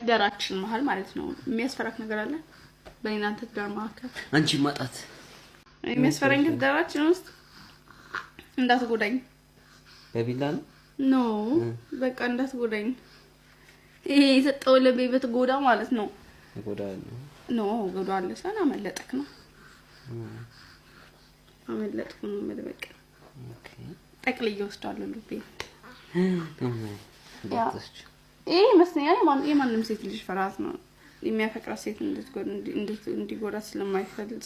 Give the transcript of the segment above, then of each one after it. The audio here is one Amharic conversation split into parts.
ትዳራችን መሀል ማለት ነው የሚያስፈራክ ነገር አለ በእናንተ ትዳር መካከል አንቺ ማጣት የሚያስፈራኝ ትዳራችን ውስጥ እንዳትጎዳኝ በቢላ ነው በቃ እንዳትጎዳኝ ይሄ የሰጠው ለቤት ጎዳ ማለት ነው ነው ጎዳ አለ ሰና መለጠክ ነው አመለጥኩ ነው መደበቅ ኦኬ ጠቅልዬ ወስዳለሁ ልቤ ይሄ መስኛኔ የማንም ሴት ልጅ ፈራት ነው የሚያፈቅራት ሴት እንድትጎዳ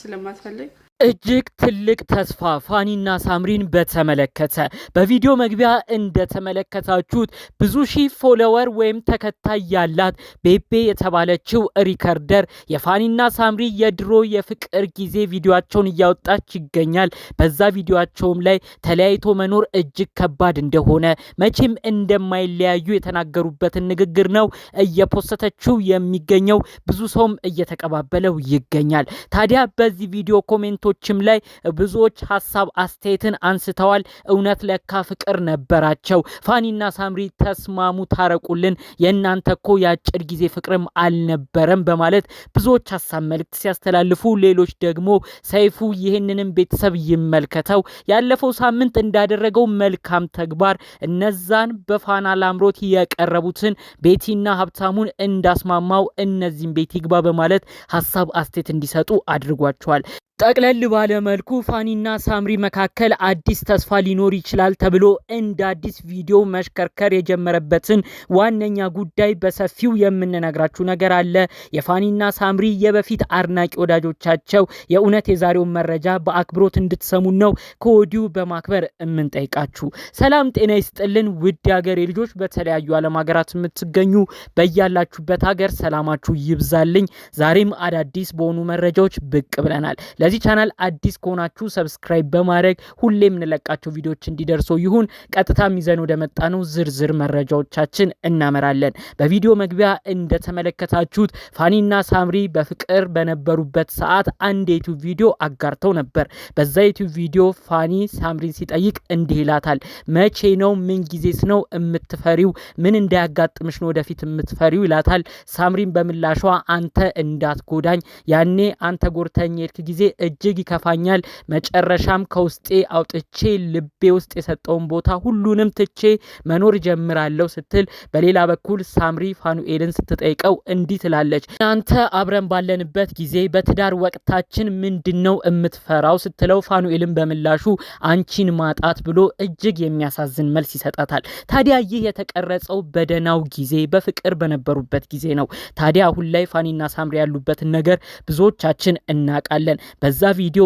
ስለማትፈልግ እጅግ ትልቅ ተስፋ ፋኒና ሳምሪን በተመለከተ በቪዲዮ መግቢያ እንደተመለከታችሁት ብዙ ሺህ ፎሎወር ወይም ተከታይ ያላት ቤቤ የተባለችው ሪከርደር የፋኒና ሳምሪ የድሮ የፍቅር ጊዜ ቪዲዮአቸውን እያወጣች ይገኛል። በዛ ቪዲዮአቸውም ላይ ተለያይቶ መኖር እጅግ ከባድ እንደሆነ መቼም እንደማይለያዩ የተናገሩበትን ንግግር ነው እየፖስተችው የሚገኘው። ብዙ ሰውም እየተቀባበለው ይገኛል። ታዲያ በዚህ ቪዲዮ ኮሜንቶችም ላይ ብዙዎች ሐሳብ አስተያየትን አንስተዋል። እውነት ለካ ፍቅር ነበራቸው፣ ፋኒና ሳምሪ ተስማሙ፣ ታረቁልን፣ የእናንተኮ ያጭር ጊዜ ፍቅርም አልነበረም በማለት ብዙዎች ሐሳብ መልእክት ሲያስተላልፉ፣ ሌሎች ደግሞ ሰይፉ ይህንንም ቤተሰብ ይመልከተው ያለፈው ሳምንት እንዳደረገው መልካም ተግባር እነዛን በፋና ላምሮት የቀረቡትን ቤቲና ሀብታሙን እንዳስማማው እነዚህን ቤት ይግባ በማለት ሐሳብ አስተያየት እንዲሰጡ አድርጓቸዋል። ጠቅለል ባለ መልኩ ፋኒና ሳምሪ መካከል አዲስ ተስፋ ሊኖር ይችላል ተብሎ እንደ አዲስ ቪዲዮ መሽከርከር የጀመረበትን ዋነኛ ጉዳይ በሰፊው የምንነግራችሁ ነገር አለ። የፋኒና ሳምሪ የበፊት አድናቂ ወዳጆቻቸው የእውነት የዛሬውን መረጃ በአክብሮት እንድትሰሙ ነው ከወዲሁ በማክበር የምንጠይቃችሁ። ሰላም ጤና ይስጥልን ውድ ሀገሬ ልጆች፣ በተለያዩ ዓለም ሀገራት የምትገኙ በያላችሁበት ሀገር ሰላማችሁ ይብዛልኝ። ዛሬም አዳዲስ በሆኑ መረጃዎች ብቅ ብለናል። ለዚህ ቻናል አዲስ ከሆናችሁ ሰብስክራይብ በማድረግ ሁሌም እንለቃቸው ቪዲዮዎች እንዲደርሱ ይሁን። ቀጥታም ይዘን ወደ መጣነው ዝርዝር መረጃዎቻችን እናመራለን። በቪዲዮ መግቢያ እንደተመለከታችሁት ፋኒና ሳምሪ በፍቅር በነበሩበት ሰዓት አንድ የዩቲዩብ ቪዲዮ አጋርተው ነበር። በዛ የዩቲዩብ ቪዲዮ ፋኒ ሳምሪን ሲጠይቅ እንዲህ ይላታል። መቼ ነው ምን ጊዜስ ነው የምትፈሪው? ምን እንዳያጋጥምሽ ነው ወደፊት የምትፈሪው ይላታል። ሳምሪን በምላሿ አንተ እንዳትጎዳኝ፣ ያኔ አንተ ጎርተኝ የልክ ጊዜ እጅግ ይከፋኛል፣ መጨረሻም ከውስጤ አውጥቼ ልቤ ውስጥ የሰጠውን ቦታ ሁሉንም ትቼ መኖር ጀምራለሁ ስትል፣ በሌላ በኩል ሳምሪ ፋኑኤልን ስትጠይቀው እንዲህ ትላለች። እናንተ አብረን ባለንበት ጊዜ በትዳር ወቅታችን ምንድነው የምትፈራው ስትለው፣ ፋኑኤልን በምላሹ አንቺን ማጣት ብሎ እጅግ የሚያሳዝን መልስ ይሰጣታል። ታዲያ ይህ የተቀረጸው በደናው ጊዜ በፍቅር በነበሩበት ጊዜ ነው። ታዲያ አሁን ላይ ፋኒና ሳምሪ ያሉበትን ነገር ብዙዎቻችን እናውቃለን። በዛ ቪዲዮ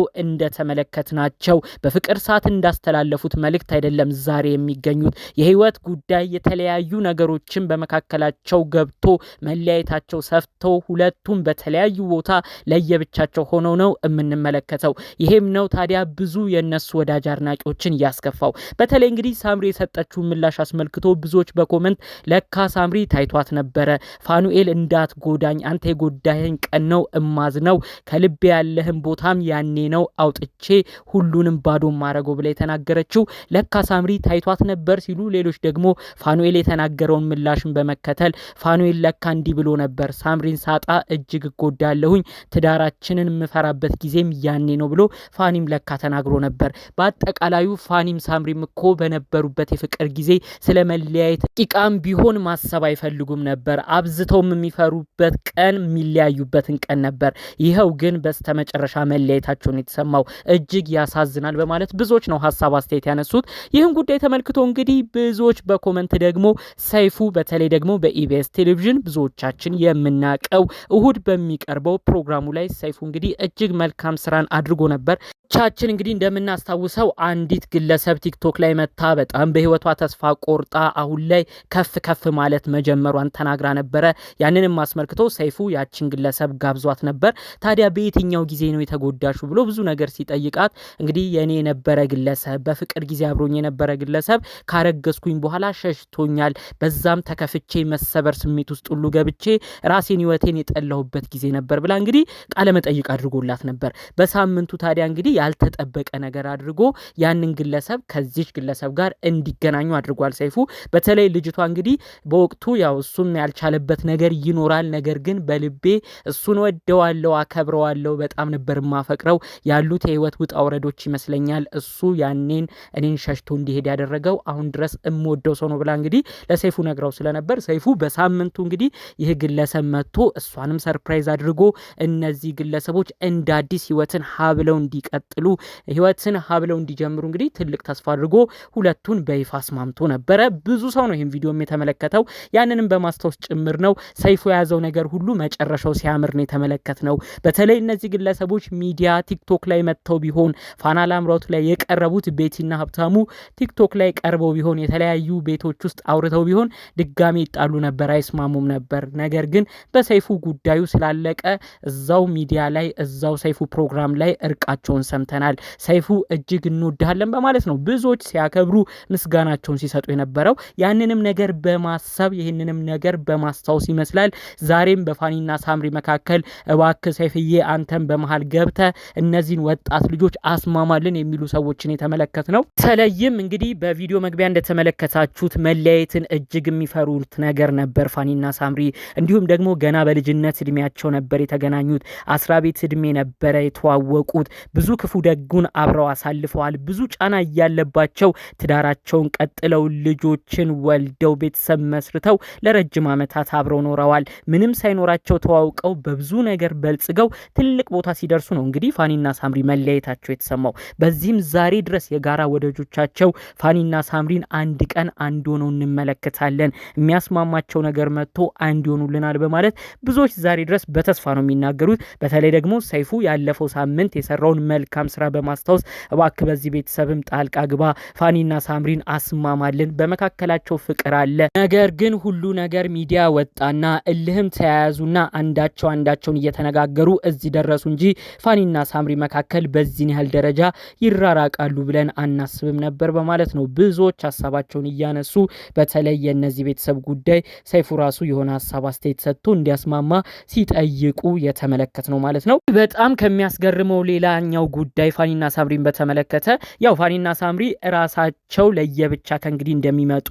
እንደተመለከትናቸው በፍቅር ሰዓት እንዳስተላለፉት መልእክት አይደለም ዛሬ የሚገኙት። የህይወት ጉዳይ የተለያዩ ነገሮችን በመካከላቸው ገብቶ መለያየታቸው ሰፍቶ ሁለቱም በተለያዩ ቦታ ለየብቻቸው ሆነው ነው የምንመለከተው። ይሄም ነው ታዲያ ብዙ የነሱ ወዳጅ አድናቂዎችን ያስከፋው። በተለይ እንግዲህ ሳምሪ የሰጠችውን ምላሽ አስመልክቶ ብዙዎች በኮሜንት ለካ ሳምሪ ታይቷት ነበረ፣ ፋኑኤል እንዳትጎዳኝ፣ አንተ የጎዳኸኝ ቀን ነው እማዝነው፣ ከልቤ ያለህን ቦታም ያኔ ነው አውጥቼ ሁሉንም ባዶ ማረጎ ብላ የተናገረችው ለካ ሳምሪ ታይቷት ነበር ሲሉ፣ ሌሎች ደግሞ ፋኑኤል የተናገረውን ምላሽን በመከተል ፋኑኤል ለካ እንዲህ ብሎ ነበር፣ ሳምሪን ሳጣ እጅግ እጎዳለሁኝ፣ ትዳራችንን የምፈራበት ጊዜም ያኔ ነው ብሎ ፋኒም ለካ ተናግሮ ነበር። በአጠቃላዩ ፋኒም ሳምሪም እኮ በነበሩበት የፍቅር ጊዜ ስለ መለያየት ቂቃም ቢሆን ማሰብ አይፈልጉም ነበር። አብዝተውም የሚፈሩበት ቀን የሚለያዩበትን ቀን ነበር። ይኸው ግን በስተመጨረሻ መለያየታቸውን የተሰማው እጅግ ያሳዝናል በማለት ብዙዎች ነው ሐሳብ አስተያየት ያነሱት። ይህን ጉዳይ ተመልክቶ እንግዲህ ብዙዎች በኮሜንት ደግሞ ሰይፉ በተለይ ደግሞ በኢቢኤስ ቴሌቪዥን ብዙዎቻችን የምናቀው እሁድ በሚቀርበው ፕሮግራሙ ላይ ሰይፉ እንግዲህ እጅግ መልካም ስራን አድርጎ ነበር። ቻችን እንግዲህ እንደምናስታውሰው አንዲት ግለሰብ ቲክቶክ ላይ መታ በጣም በህይወቷ ተስፋ ቆርጣ አሁን ላይ ከፍ ማለት መጀመሯን ተናግራ ነበረ። ያንንም አስመልክቶ ሰይፉ ያችን ግለሰብ ጋብዟት ነበር። ታዲያ በየትኛው ጊዜ ነው የተጎዳሹ ብሎ ብዙ ነገር ሲጠይቃት እንግዲህ የኔ የነበረ ግለሰብ በፍቅር ጊዜ አብሮኝ የነበረ ግለሰብ ካረገዝኩኝ በኋላ ሸሽቶኛል፣ በዛም ተከፍቼ መሰበር ስሜት ውስጥ ሁሉ ገብቼ ራሴን ህይወቴን የጠላሁበት ጊዜ ነበር ብላ እንግዲህ ቃለ መጠይቅ አድርጎላት ነበር። በሳምንቱ ታዲያ እንግዲህ ያልተጠበቀ ነገር አድርጎ ያንን ግለሰብ ከዚች ግለሰብ ጋር እንዲገናኙ አድርጓል ሰይፉ። በተለይ ልጅቷ እንግዲህ በወቅቱ ያው እሱም ያልቻለበት ነገር ይኖራል። ነገር ግን በልቤ እሱን ወደዋለሁ፣ አከብረዋለሁ፣ በጣም ነበር ማፈቅረው ያሉት የህይወት ውጣ ውረዶች ይመስለኛል እሱ ያኔን እኔን ሸሽቶ እንዲሄድ ያደረገው አሁን ድረስ እምወደው ሰው ነው ብላ እንግዲህ ለሰይፉ ነግራው ስለነበር ሰይፉ በሳምንቱ እንግዲህ ይህ ግለሰብ መጥቶ እሷንም ሰርፕራይዝ አድርጎ እነዚህ ግለሰቦች እንደ አዲስ ህይወትን ሀብለው እንዲቀጥሉ ህይወትን ሀብለው እንዲጀምሩ እንግዲህ ትልቅ ተስፋ አድርጎ ሁለቱን በይፋ አስማምቶ ነበረ። ብዙ ሰው ነው ይህን ቪዲዮም የተመለከተው። ያንንም በማስታወስ ጭምር ነው ሰይፉ የያዘው ነገር ሁሉ መጨረሻው ሲያምር ነው የተመለከትነው። በተለይ እነዚህ ግለሰቦች ሚዲያ ቲክቶክ ላይ መጥተው ቢሆን ፋና ላምሮት ላይ የቀረቡት ቤቲና ሀብታሙ ቲክቶክ ላይ ቀርበው ቢሆን የተለያዩ ቤቶች ውስጥ አውርተው ቢሆን ድጋሚ ይጣሉ ነበር፣ አይስማሙም ነበር። ነገር ግን በሰይፉ ጉዳዩ ስላለቀ እዛው ሚዲያ ላይ እዛው ሰይፉ ፕሮግራም ላይ እርቃቸውን ሰምተናል። ሰይፉ እጅግ እንወድሃለን በማለት ነው ብዙዎች ሲያከብሩ ምስጋናቸውን ሲሰጡ የነበረው። ያንንም ነገር በማሰብ ይህንንም ነገር በማስታወስ ይመስላል ዛሬም በፋኒና ሳምሪ መካከል እባክህ ሰይፍዬ አንተም በመሃል ገብተ እነዚህን ወጣት ልጆች አስማማልን የሚሉ ሰዎችን የተመለከት ነው። ተለይም እንግዲህ በቪዲዮ መግቢያ እንደተመለከታችሁት መለያየትን እጅግ የሚፈሩት ነገር ነበር ፋኒና ሳምሪ። እንዲሁም ደግሞ ገና በልጅነት እድሜያቸው ነበር የተገናኙት። 10 ቤት እድሜ ነበረ የተዋወቁት። ብዙ ክፉ ደጉን አብረው አሳልፈዋል። ብዙ ጫና እያለባቸው ትዳራቸውን ቀጥለው ልጆችን ወልደው ቤተሰብ መስርተው ለረጅም ዓመታት አብረው ኖረዋል። ምንም ሳይኖራቸው ተዋውቀው በብዙ ነገር በልጽገው ትልቅ ቦታ ሲደርሱ ነው እንግዲህ ፋኒና ሳምሪ መለያየታቸው የተሰማው። በዚህም ዛሬ ድረስ የጋራ ወዳጆቻቸው ፋኒና ሳምሪን አንድ ቀን አንድ ሆነው እንመለከታለን፣ የሚያስማማቸው ነገር መጥቶ አንድ ይሆኑልናል በማለት ብዙዎች ዛሬ ድረስ በተስፋ ነው የሚናገሩት። በተለይ ደግሞ ሰይፉ ያለፈው ሳምንት የሰራውን መልካም ስራ በማስታወስ እባክህ በዚህ ቤተሰብም ጣልቃ ግባ፣ ፋኒና ሳምሪን አስማማልን፣ በመካከላቸው ፍቅር አለ። ነገር ግን ሁሉ ነገር ሚዲያ ወጣና እልህም ተያያዙና አንዳቸውን እየተነጋገሩ እዚህ ደረሱ እንጂ ፋኒና ሳምሪ መካከል በዚህን ያህል ደረጃ ይራራቃሉ ብለን አናስብም ነበር በማለት ነው ብዙዎች ሀሳባቸውን እያነሱ በተለይ የነዚህ ቤተሰብ ጉዳይ ሰይፉ ራሱ የሆነ ሀሳብ አስተያየት ሰጥቶ እንዲያስማማ ሲጠይቁ የተመለከት ነው ማለት ነው። በጣም ከሚያስገርመው ሌላኛው ጉዳይ ፋኒና ሳምሪን በተመለከተ ያው ፋኒና ሳምሪ ራሳቸው ለየብቻ ከእንግዲህ እንደሚመጡ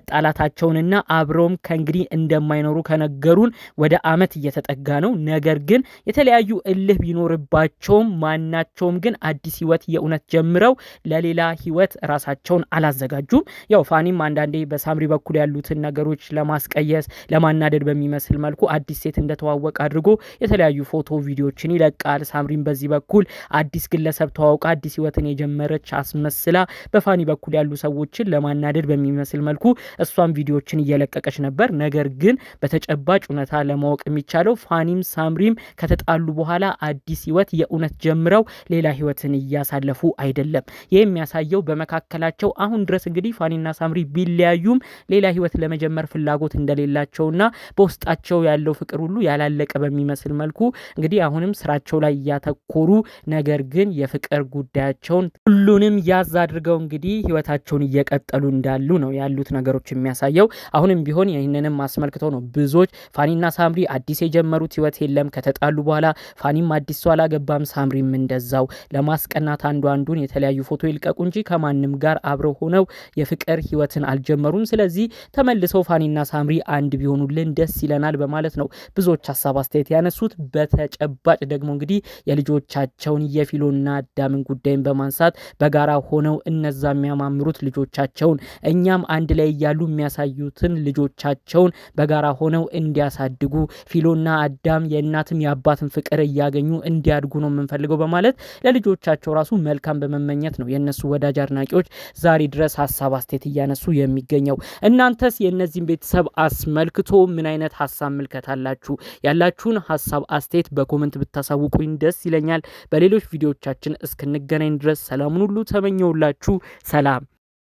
መጣላታቸውንና አብረውም ከእንግዲህ እንደማይኖሩ ከነገሩን ወደ አመት እየተጠጋ ነው። ነገር ግን የተለያዩ እልህ ቢኖርባቸውም ማናቸውም ግን አዲስ ህይወት የእውነት ጀምረው ለሌላ ህይወት ራሳቸውን አላዘጋጁም። ያው ፋኒም አንዳንዴ በሳምሪ በኩል ያሉትን ነገሮች ለማስቀየስ ለማናደድ በሚመስል መልኩ አዲስ ሴት እንደተዋወቀ አድርጎ የተለያዩ ፎቶ ቪዲዮችን ይለቃል። ሳምሪም በዚህ በኩል አዲስ ግለሰብ ተዋውቃ አዲስ ህይወትን የጀመረች አስመስላ በፋኒ በኩል ያሉ ሰዎችን ለማናደድ በሚመስል መልኩ እሷም ቪዲዮችን እየለቀቀች ነበር። ነገር ግን በተጨባጭ እውነታ ለማወቅ የሚቻለው ፋኒም ሳምሪም ከተጣሉ በኋላ አዲስ ህይወት የእውነት ጀምረው ሌላ ህይወትን እያሳለፉ አይደለም። ይህ የሚያሳየው በመካከላቸው አሁን ድረስ እንግዲህ ፋኒና ሳምሪ ቢለያዩም ሌላ ህይወት ለመጀመር ፍላጎት እንደሌላቸውና በውስጣቸው ያለው ፍቅር ሁሉ ያላለቀ በሚመስል መልኩ እንግዲህ አሁንም ስራቸው ላይ እያተኮሩ ነገር ግን የፍቅር ጉዳያቸውን ሁሉንም ያዝ አድርገው እንግዲህ ህይወታቸውን እየቀጠሉ እንዳሉ ነው ያሉት ነገሮች የሚያሳየው። አሁንም ቢሆን ይህንንም አስመልክተው ነው ብዙዎች ፋኒና ሳምሪ አዲስ የጀመሩት ህይወት የለም፣ ከተጣሉ በኋላ ፋኒም አዲስ ሰው አላገባም፣ ሳምሪም እንደዛው ለማስቀናት አንዱን የተለያዩ ፎቶ ይልቀቁ እንጂ ከማንም ጋር አብረው ሆነው የፍቅር ህይወትን አልጀመሩም። ስለዚህ ተመልሰው ፋኒና ሳምሪ አንድ ቢሆኑልን ደስ ይለናል በማለት ነው ብዙዎች ሀሳብ አስተያየት ያነሱት። በተጨባጭ ደግሞ እንግዲህ የልጆቻቸውን የፊሎና አዳምን ጉዳይን በማንሳት በጋራ ሆነው እነዛ የሚያማምሩት ልጆቻቸውን እኛም አንድ ላይ እያሉ የሚያሳዩትን ልጆቻቸውን በጋራ ሆነው እንዲያሳድጉ ፊሎና አዳም የእናትም የአባትም ፍቅር እያገኙ እንዲያድጉ ነው የምንፈልገው በማለት ለልጆቻቸው ራሱ መልካም በመመኘት ነው የነሱ ወዳጅ አድናቂዎች ዛሬ ድረስ ሀሳብ አስተያየት እያነሱ የሚገኘው። እናንተስ የእነዚህን ቤተሰብ አስመልክቶ ምን አይነት ሀሳብ ምልከታላችሁ? ያላችሁን ሀሳብ አስተያየት በኮሜንት ብታሳውቁኝ ደስ ይለኛል። በሌሎች ቪዲዮዎቻችን እስክንገናኝ ድረስ ሰላሙን ሁሉ ተመኘውላችሁ። ሰላም።